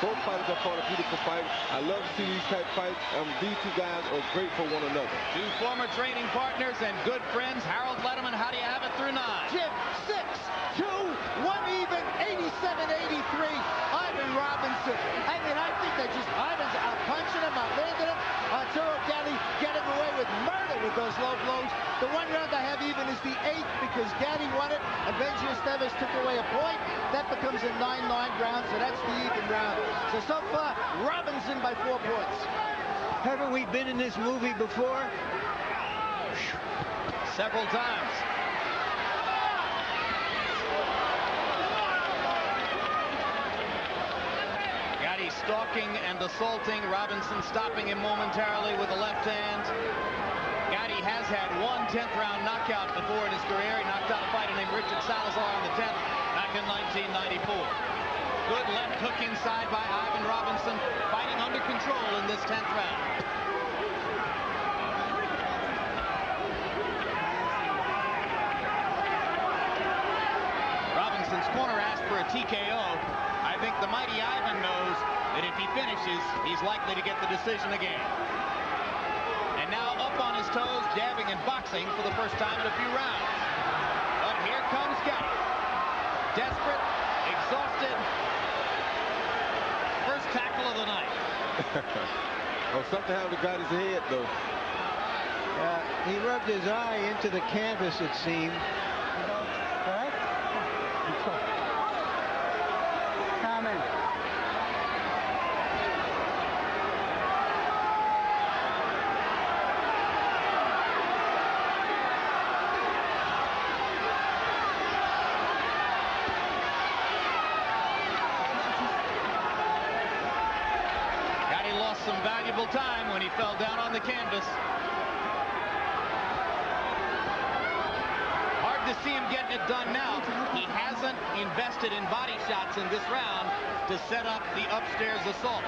Both fighters have fought a beautiful fight. I love to see these type fights. These two guys are great for one another. Two former training partners and good friends. Harold Letterman, how do you have it through 9? Jim, 6, 2, 1 even, 87-83. Ivan Robinson. I mean, I think that just Ivan's out punching him, out landing him. Arturo Gatti getting away with murder with those low blows. The one round I have even is the 8th because Gatti won it and Benji Esteves took away a point. That becomes a 9-9 round, so that's the even round. So far, Robinson by 4 points. Haven't we been in this movie before? Several times. Gatti stalking and assaulting. Robinson stopping him momentarily with the left hand. Gatti has had one 10th round knockout before in his career. He knocked out a fighter named Richard Salazar on the 10th back in 1994. Good left hook inside by Ivan Robinson, fighting under control in this 10th round. Robinson's corner asked for a TKO. I think the mighty Ivan knows that if he finishes, he's likely to get the decision again. And now up on his toes, jabbing and boxing for the first time in a few rounds. But here comes Gatti. Desperate, exhausted. First tackle of the night. Oh, something happened to Gatti's head, though. He rubbed his eye into the canvas, it seemed. Comment. Some valuable time when he fell down on the canvas. Hard to see him getting it done now. He hasn't invested in body shots in this round to set up the upstairs assault.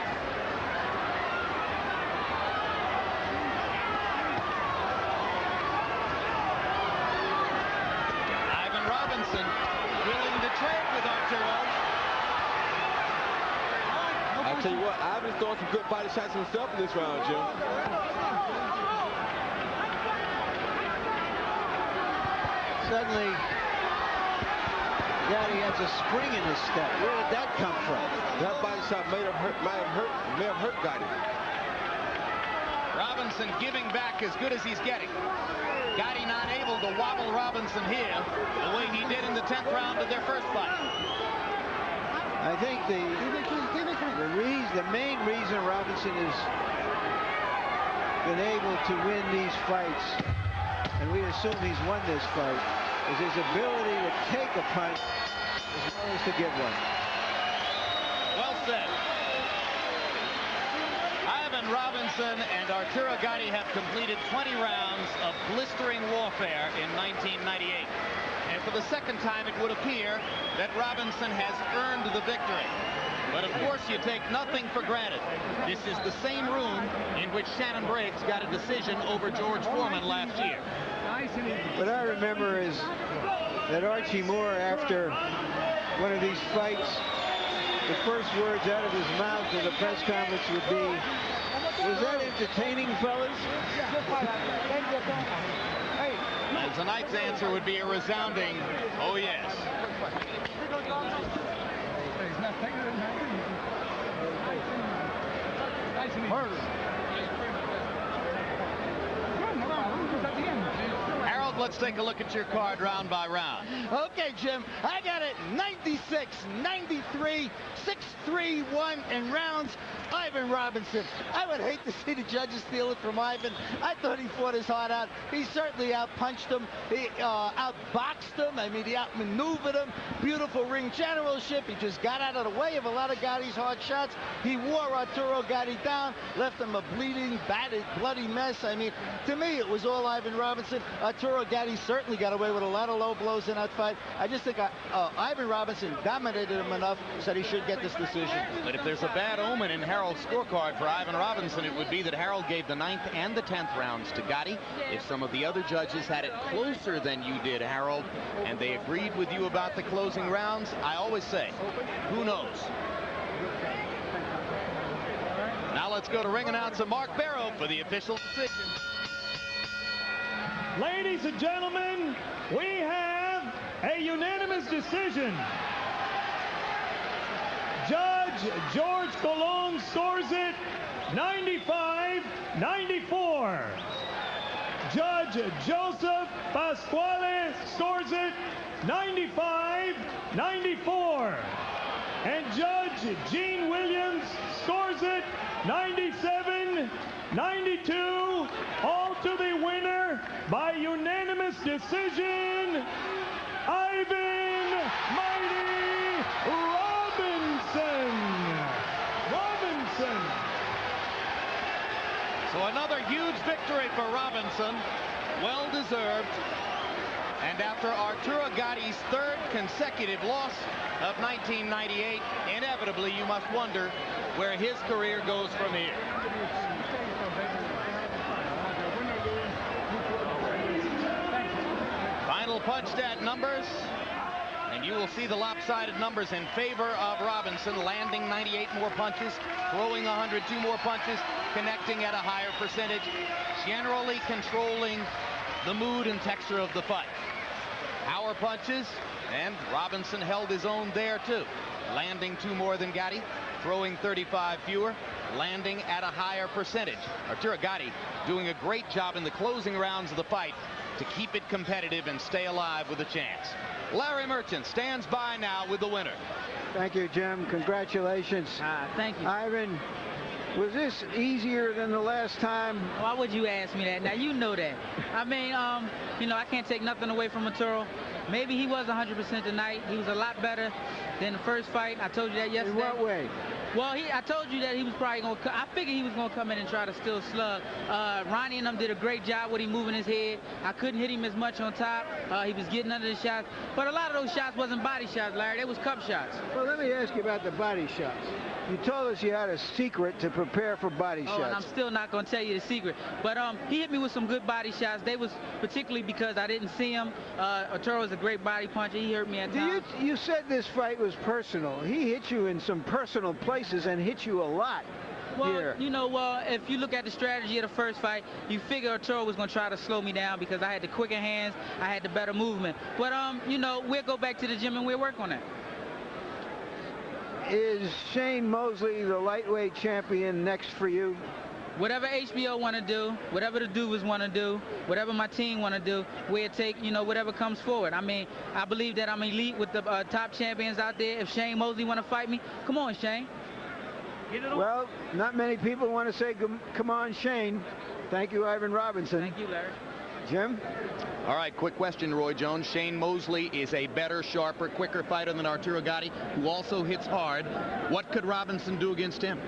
Ivan Robinson willing to trade with Arturo. I'll tell you what, Ivan's throwing some good body shots himself in this round, Jim. Suddenly, Gatti has a spring in his step. Where did that come from? That body shot may have hurt Gatti. Robinson giving back as good as he's getting. Gatti not able to wobble Robinson here the way he did in the 10th round of their first fight. I think the main reason Robinson has been able to win these fights, and we assume he's won this fight, is his ability to take a punch as well as to give one. Well said. Ivan Robinson and Arturo Gatti have completed 20 rounds of blistering warfare in 1998. And for the second time, it would appear that Robinson has earned the victory. But of course, you take nothing for granted. This is the same room in which Shannon Briggs got a decision over George Foreman last year. What I remember is that Archie Moore, after one of these fights, the first words out of his mouth in the press conference would be, "Was that entertaining, fellas?" And tonight's answer would be a resounding, "Oh, yes." Harold let's take a look at your card round by round. Okay, Jim, I got it 96, 93, 6-3, 1 in rounds. Ivan Robinson. I would hate to see the judges steal it from Ivan. I thought he fought his heart out. He certainly outpunched him. He outboxed him. I mean, he outmaneuvered him. Beautiful ring generalship. He just got out of the way of a lot of Gatti's hard shots. He wore Arturo Gatti down, left him a bleeding, battered, bloody mess. I mean, to me, it was all Ivan Robinson. Arturo Gatti certainly got away with a lot of low blows in that fight. I just think Ivan Robinson dominated him enough so that he should get this decision. But if there's a bad omen in Harold's scorecard for Ivan Robinson, it would be that Harold gave the 9th and the 10th rounds to Gatti. If some of the other judges had it closer than you did, Harold, and they agreed with you about the closing rounds, I always say, who knows? Now let's go to ring announcer Mark Barrow for the official decision. Ladies and gentlemen, we have a unanimous decision. Judge George Colon scores it 95-94. Judge Joseph Pasquale scores it 95-94. And Judge Gene Williams scores it 97-92. All to the winner by unanimous decision, Ivan Mighty Robinson. So another huge victory for Robinson, well deserved. And after Arturo Gatti's 3rd consecutive loss of 1998, inevitably you must wonder where his career goes from here. Final punch stat numbers, and you will see the lopsided numbers in favor of Robinson, landing 98 more punches, throwing 102 more punches, connecting at a higher percentage, generally controlling the mood and texture of the fight. Power punches, and Robinson held his own there too, landing 2 more than Gatti, throwing 35 fewer, landing at a higher percentage. Arturo Gatti doing a great job in the closing rounds of the fight to keep it competitive and stay alive with a chance. Larry Merchant stands by now with the winner. Thank you, Jim. Congratulations. Thank you. Ivan, was this easier than the last time? Why would you ask me that? Now, you know that. I mean, you know, I can't take nothing away from Arturo. Maybe he was 100% tonight. He was a lot better than the first fight. I told you that yesterday. In what way? Well, I told you that he was probably going to, I figured he was going to come in and try to still slug. Ronnie and them did a great job with him moving his head. I couldn't hit him as much on top. He was getting under the shots. But a lot of those shots wasn't body shots, Larry. They was cup shots. Well, let me ask you about the body shots. You told us you had a secret to prepare for body shots. And I'm still not going to tell you the secret. But he hit me with some good body shots. They was particularly because I didn't see him. Arturo is a great body puncher. He hurt me at times. You said this fight was personal. He hit you in some personal places and hit you a lot. Well, here. you know, if you look at the strategy of the first fight, you figure Arturo was going to try to slow me down because I had the quicker hands, I had the better movement. But, you know, we'll go back to the gym and we'll work on that. Is Shane Mosley the lightweight champion next for you? Whatever HBO want to do, whatever the Duvas want to do, whatever my team want to do, we'll take, you know, whatever comes forward. I mean, I believe that I'm elite with the top champions out there. If Shane Mosley want to fight me, come on, Shane. Well, not many people want to say, come on, Shane. Thank you, Ivan Robinson. Thank you, Larry. Jim? All right, quick question, Roy Jones. Shane Mosley is a better, sharper, quicker fighter than Arturo Gatti, who also hits hard. What could Robinson do against him?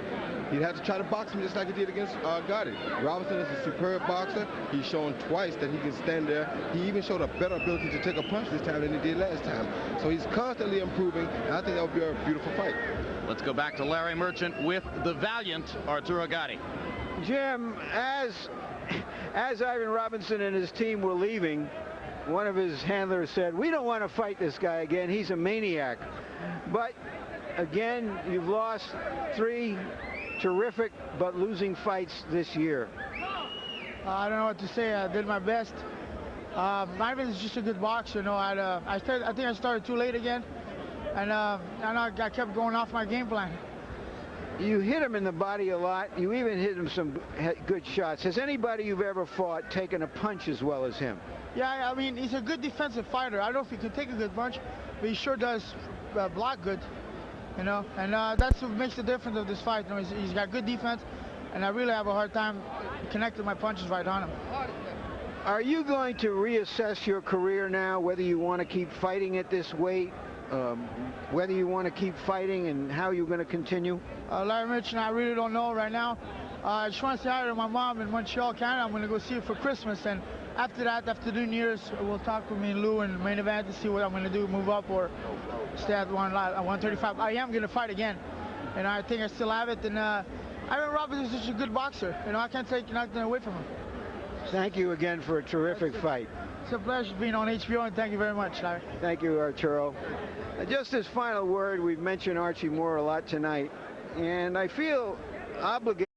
He'd have to try to box him just like he did against Gatti. Robinson is a superb boxer. He's shown twice that he can stand there. He even showed a better ability to take a punch this time than he did last time. So he's constantly improving, and I think that would be a beautiful fight. Let's go back to Larry Merchant with the valiant Arturo Gatti. Jim, as Ivan Robinson and his team were leaving, one of his handlers said, "We don't want to fight this guy again. He's a maniac." But again, you've lost 3 terrific but losing fights this year. I don't know what to say. I did my best. Ivan is just a good boxer. You know, I think I started too late again, and I kept going off my game plan. You hit him in the body a lot. You even hit him some good shots. Has anybody you've ever fought taken a punch as well as him? Yeah, I mean, he's a good defensive fighter. I don't know if he can take a good punch, but he sure does block good, you know. And that's what makes the difference of this fight. You know, he's got good defense, and I really have a hard time connecting my punches right on him. Are you going to reassess your career now, whether you want to keep fighting at this weight, whether you want to keep fighting, and how you're going to continue? Larry Mitch and I really don't know right now. I just want to say hi to my mom in Montreal, Canada. I'm going to go see her for Christmas, and after that, after New Year's, we'll talk with me and Lou in the main event to see what I'm going to do, move up or stay at 135. I am going to fight again, and I think I still have it. And Ivan Roberts is such a good boxer. You know, I can't take nothing away from him. Thank you again for a terrific fight. It's a pleasure being on HBO, and thank you very much, Larry. Thank you, Arturo. Just as final word, we've mentioned Archie Moore a lot tonight, and I feel obligated